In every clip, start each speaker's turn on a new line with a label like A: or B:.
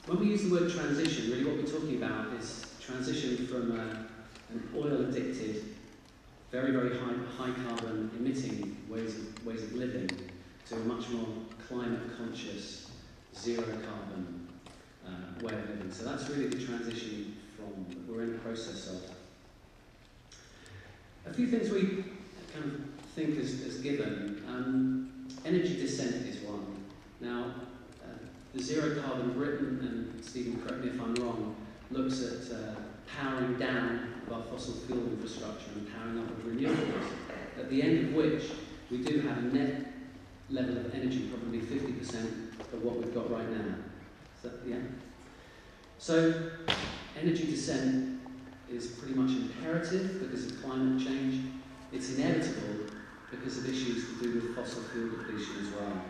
A: When we use the word transition, really what we're talking about is transition from an oil-addicted, very, very high carbon emitting ways of living to a much more climate-conscious, zero carbon way of living. So that's really the transition that we're in the process of. A few things we kind of think as given. Energy descent is one. Now, the zero carbon Britain, and Stephen, correct me if I'm wrong, looks at powering down of our fossil fuel infrastructure and powering up of renewables, at the end of which we do have a net level of energy, probably 50% of what we've got right now. So energy descent is pretty much imperative because of climate change. It's inevitable because of issues to do with fossil fuel depletion as well.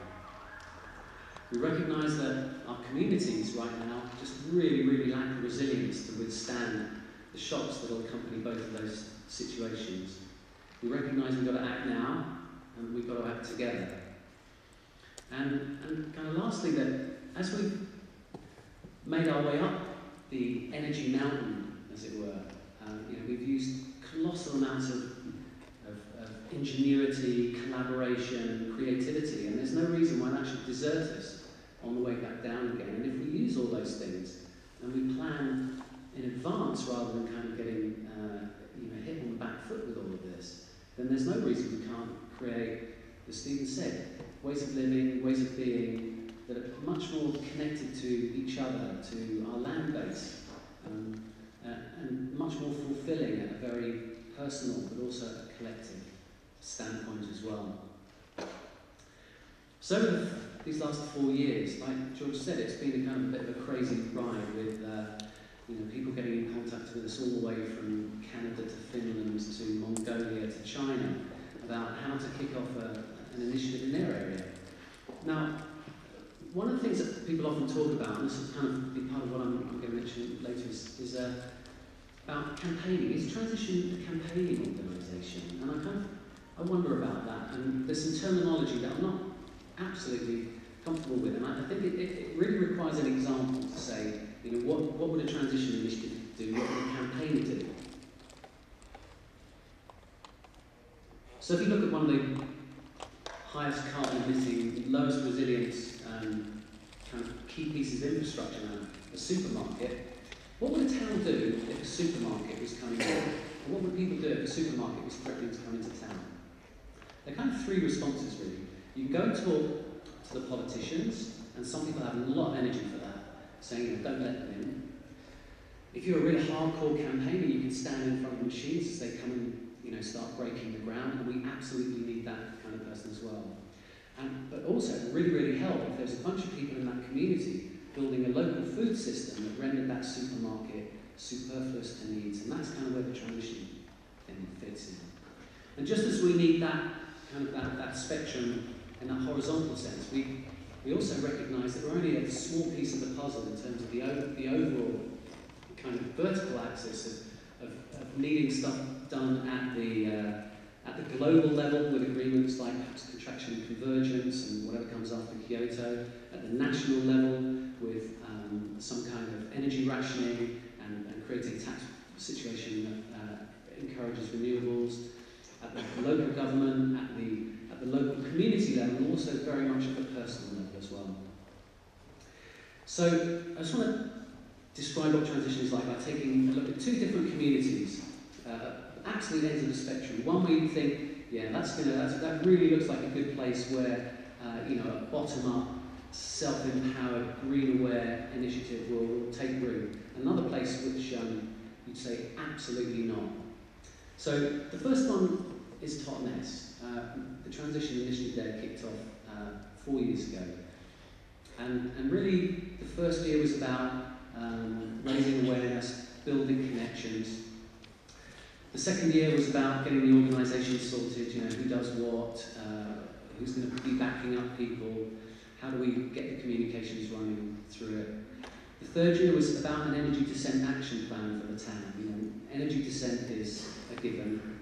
A: We recognise that our communities right now just really, really lack the resilience to withstand the shocks that will accompany both of those situations. We recognise we've got to act now, and we've got to act together. And kind of lastly, that as we've made our way up the energy mountain, as it were, we've used colossal amounts of ingenuity, collaboration, creativity, and there's no reason why that should desert us on the way back down again. And if we use all those things and we plan in advance rather than kind of getting hit on the back foot with all of this, then there's no reason we can't create, as Stephen said, ways of living, ways of being that are much more connected to each other, to our land base, and much more fulfilling at a very personal but also a collective standpoint as well. So these last 4 years, like George said, it's been a kind of a bit of a crazy ride with people getting in contact with us all the way from Canada to Finland to Mongolia to China about how to kick off an initiative in their area. Now, one of the things that people often talk about, and this will kind of be part of what I'm going to mention later, is about campaigning. Is transition a campaigning organisation? And I wonder about that. And there's some terminology that I'm not absolutely comfortable with, and I think it really requires an example to say, what would a transition initiative do? What would a campaign do? So if you look at one of the highest carbon emitting, lowest resilience kind of key pieces of infrastructure now, a supermarket, what would a town do if a supermarket was coming in? And what would people do if a supermarket was threatening to come into town? There are kind of three responses really. You can go and talk to the politicians, and some people have a lot of energy for that, saying, don't let them in. If you're a really hardcore campaigner, you can stand in front of the machines as they come and start breaking the ground, and we absolutely need that kind of person as well. But also, it really, really help if there's a bunch of people in that community building a local food system that rendered that supermarket superfluous to needs, and that's kind of where the transition thing fits in. And just as we need that kind of that spectrum in that horizontal sense, we also recognise that we're only a small piece of the puzzle in terms of the overall kind of vertical axis of needing stuff done at the global level with agreements like contraction and convergence and whatever comes after Kyoto, at the national level with some kind of energy rationing and creating a tax situation that encourages renewables, at the local government, at the local community level, and also very much at the personal level as well. So I just want to describe what transition is like by taking a look at two different communities, absolute ends of the spectrum. One where you think, yeah, that really looks like a good place where a bottom-up, self-empowered, green-aware initiative will take root. Another place which you'd say absolutely not. So the first one is Totnes. The transition initiative there kicked off 4 years ago. And really, the first year was about raising awareness, building connections. The second year was about getting the organisation sorted, who does what, who's going to be backing up people, how do we get the communications running through it. The third year was about an energy descent action plan for the town. Energy descent is a given.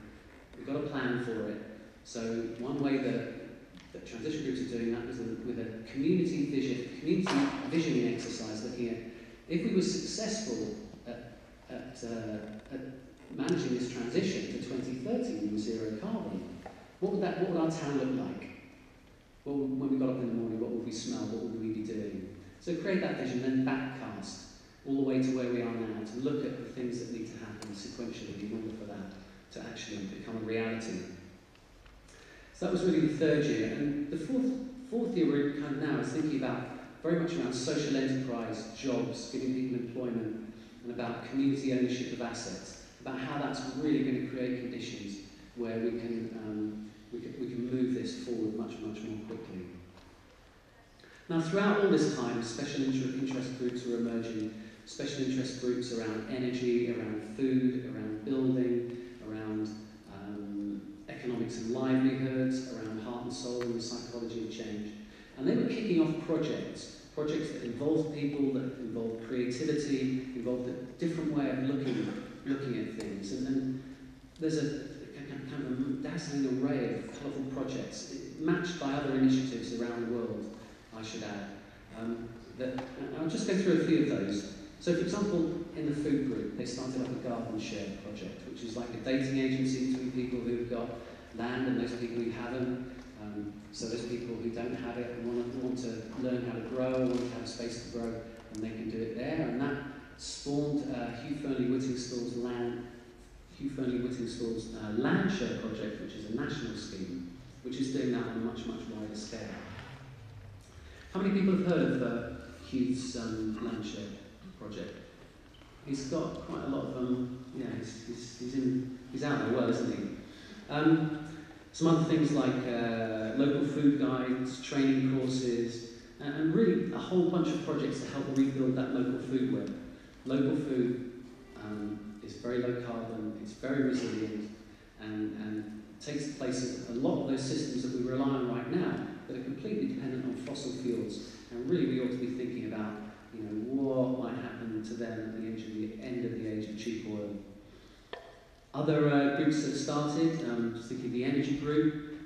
A: We've got a plan for it. So one way that transition groups are doing that was with a community visioning exercise, looking at If we were successful at managing this transition to 2030 with zero carbon, what would our town look like? When we got up in the morning, what would we smell? What would we be doing? So create that vision, then backcast all the way to where we are now, to look at the things that need to happen sequentially in order for that to actually become a reality. So that was really the third year. And the fourth year we're kind of now is thinking about very much around social enterprise, jobs, giving people employment, and about community ownership of assets, about how that's really going to create conditions where we can move this forward much more quickly. Now, throughout all this time, special interest groups were emerging, special interest groups around energy, around food, around building, around economics and livelihoods, around heart and soul and the psychology of change. And they were kicking off projects that involved people, that involved creativity, involved a different way of looking at things. And there's a kind of a dazzling array of colourful projects, matched by other initiatives around the world, I should add. I'll just go through a few of those. So, for example, in the food group, they started up a garden share project, which is like a dating agency between people who've got land and those people who haven't. So those people who don't have it and want to learn how to grow, want to have a space to grow, and they can do it there. And that spawned Hugh Fearnley-Whittingstall's land share project, which is a national scheme, which is doing that on a much wider scale. How many people have heard of Hugh's land share project? He's got quite a lot of he's out there well, isn't he? Some other things like local food guides, training courses, and really a whole bunch of projects to help rebuild that local food web. Local food is very low carbon, it's very resilient, and takes the place of a lot of those systems that we rely on right now that are completely dependent on fossil fuels. And really we ought to be thinking about, what might happen to them at the end of the age of cheap oil. Other groups that started, just thinking of the energy group,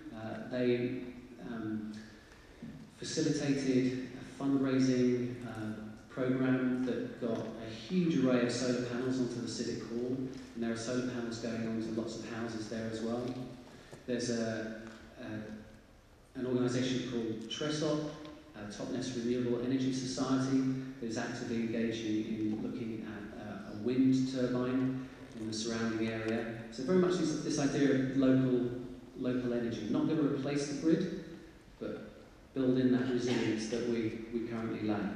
A: they facilitated a fundraising program that got a huge array of solar panels onto the Civic Hall, and there are solar panels going onto lots of houses there as well. There's an organisation called Tresop, Totnes Renewable Energy Society, that is actively engaging in looking at a wind turbine in the surrounding area. So very much this idea of local energy, not going to replace the grid, but build in that resilience that we currently lack.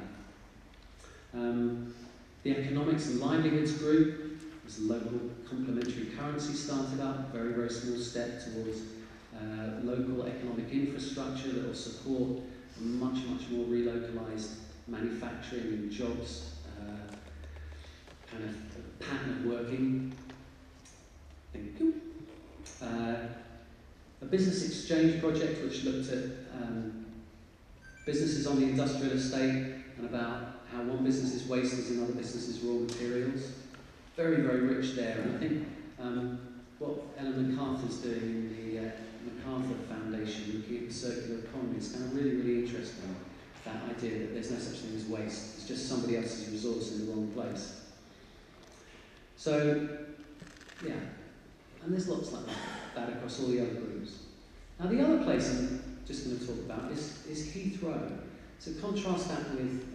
A: The Economics and Livelihoods Group was a local complementary currency started up, very small step towards local economic infrastructure that will support much more relocalised manufacturing and jobs, kind of pattern of working. Thank you. A business exchange project which looked at businesses on the industrial estate and about how one business's waste is another business's raw materials. Very rich there. And I think what Ellen MacArthur's doing in the MacArthur Foundation, looking at the circular economy, is kind of really interesting. That idea that there's no such thing as waste, it's just somebody else's resource in the wrong place. So, yeah, and there's lots like that across all the other groups. Now the other place I'm just going to talk about is Heathrow. So contrast that with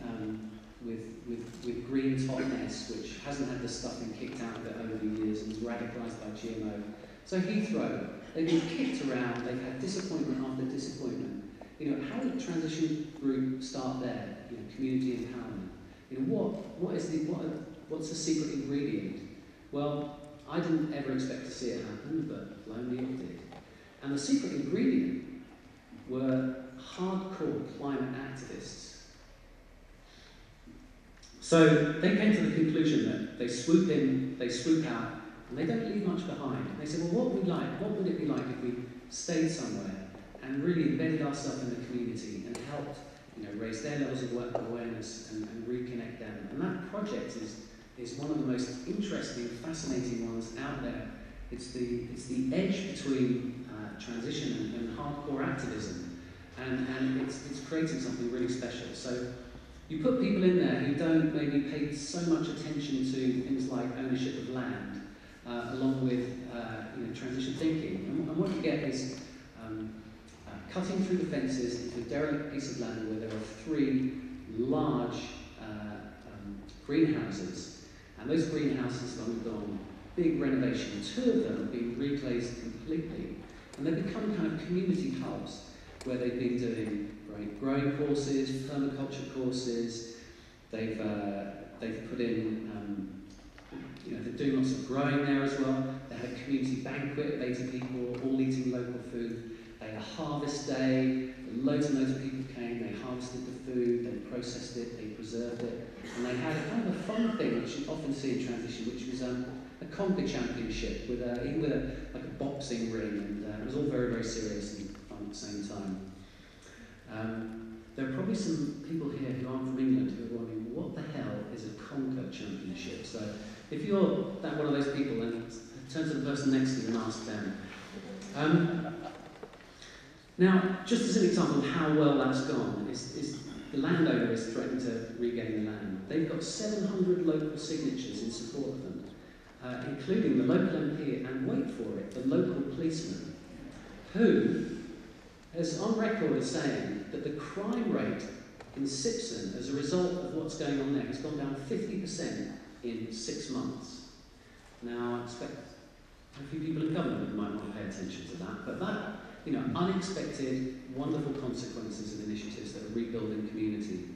A: green Totnes, which hasn't had the stuffing kicked out of it over the years and was radicalised by GMO. So Heathrow, they've been kicked around, they've had disappointment after disappointment. How did the transition group start there? Community empowerment. What's the secret ingredient? Well, I didn't ever expect to see it happen, but lo and behold it did. And the secret ingredient were hardcore climate activists. So they came to the conclusion that they swoop in, they swoop out, and they don't leave much behind. And they said, well, what would it be like if we stayed somewhere and really embedded ourselves in the community and helped, raise their levels of awareness and reconnect them. And that project is one of the most interesting, fascinating ones out there. It's the edge between transition and hardcore activism, and it's creating something really special. So You put people in there who don't maybe pay so much attention to things like ownership of land, along with transition thinking. And what you get is cutting through the fences into a derelict piece of land where there are 3 large greenhouses. And those greenhouses have undergone big renovation. 2 of them have been reglazed completely. And they've become kind of community hubs where they've been doing great growing courses, permaculture courses. They've put in, they're doing lots of growing there as well. They had a community banquet of 80 people, all eating local food. They had a harvest day. Loads and loads of people came. They harvested the food. They processed it. They preserved it. And they had kind of a fun thing, which you often see in transition, which was a comedy championship with a boxing ring, and it was all very, very serious and fun at the same time. There are probably some people here who aren't from England who are wondering, what the hell is a conquer championship? So if you're one of those people, then turn to the person next to you and ask them. Now, just as an example of how well that's gone, is the landowner is threatening to regain the land. They've got 700 local signatures in support of them, including the local MP and, wait for it, the local policeman, who is on record as saying that the crime rate in Sipson, as a result of what's going on there, has gone down 50% in 6 months. Now, I expect a few people in government might want to pay attention to that, but that, unexpected, wonderful consequences of initiatives that are rebuilding community.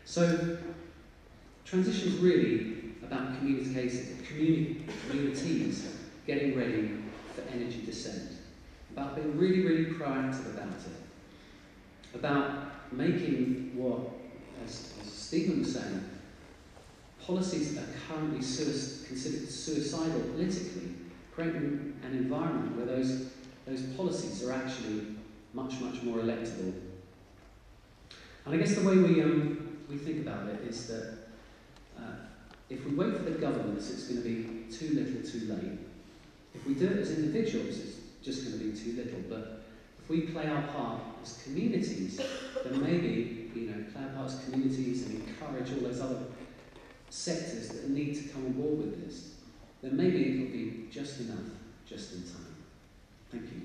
A: So, transition is really about communities getting ready for energy descent, about being really, really proactive about it, about making what, as Stephen was saying, policies that are currently considered suicidal politically, creating an environment where those policies are actually much, much more electable. And I guess the way we think about it is that if we wait for the governments, it's going to be too little, too late. If we do it as individuals, it's just going to be too little. But if we play our part as communities, then maybe, play our part as communities and encourage all those other sectors that need to come on board with this, then maybe it'll be just enough, just in time. Thank you.